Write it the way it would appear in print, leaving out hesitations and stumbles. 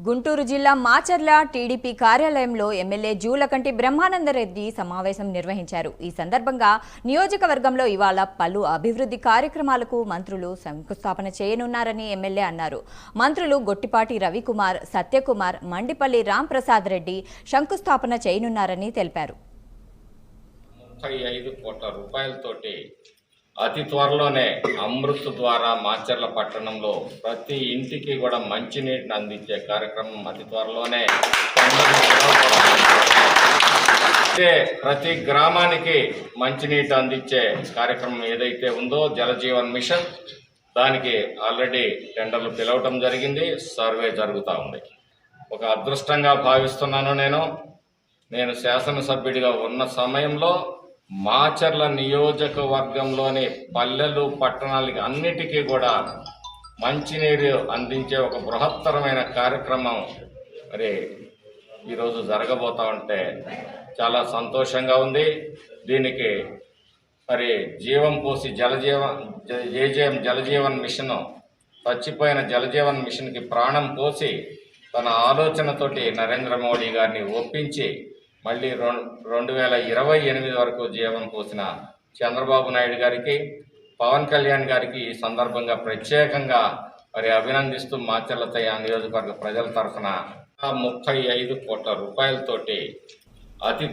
గుంటూరు జిల్లా మాచర్ల టీడీపీ కార్యాలయంలో ఎమ్మెల్యే జూలకంటి బ్రహ్మానందరెడ్డి సమావేశం నిర్వహించారు. ఈ సందర్భంగా నియోజకవర్గంలో ఇవాళ పలు అభివృద్ధి కార్యక్రమాలకు మంత్రులు శంకుస్థాపన చేయనున్నారని ఎమ్మెల్యే అన్నారు. మంత్రులు గొట్టిపాటి రవికుమార్, సత్యకుమార్, మండిపల్లి రాంప్రసాద్ రెడ్డి శంకుస్థాపన చేయనున్నారని తెలిపారు. 35 కోట్ల రూపాయలతోటి అతి త్వరలోనే అమృత్ ద్వారా మాచర్ల పట్టణంలో ప్రతి ఇంటికి కూడా మంచినీటిని అందించే కార్యక్రమం అతి త్వరలోనే ప్రతి గ్రామానికి మంచినీటి అందించే కార్యక్రమం ఏదైతే ఉందో జలజీవన్ మిషన్, దానికి ఆల్రెడీ టెండర్లు పిలవటం జరిగింది, సర్వే జరుగుతూ ఉంది. ఒక అదృష్టంగా భావిస్తున్నాను. నేను శాసనసభ్యుడిగా ఉన్న సమయంలో మాచర్ల నియోజకవర్గంలోని పల్లెలు పట్టణాలకి అన్నిటికీ కూడా మంచినీరు అందించే ఒక బృహత్తరమైన కార్యక్రమం మరి ఈరోజు జరగబోతా ఉంటే చాలా సంతోషంగా ఉంది. దీనికి మరి జీవం పోసి జలజీవన్ మిషన్, చచ్చిపోయిన జలజీవన్ మిషన్కి ప్రాణం పోసి తన ఆలోచనతోటి నరేంద్ర మోడీ గారిని ఒప్పించి మళ్ళీ 2028 వరకు జీవం పోసిన చంద్రబాబు నాయుడు గారికి, పవన్ కళ్యాణ్ గారికి ఈ సందర్భంగా ప్రత్యేకంగా మరి అభినందిస్తూ మాచర్ల నియోజకవర్గ ప్రజల తరఫున 35 కోట్ల రూపాయలతోటి అతి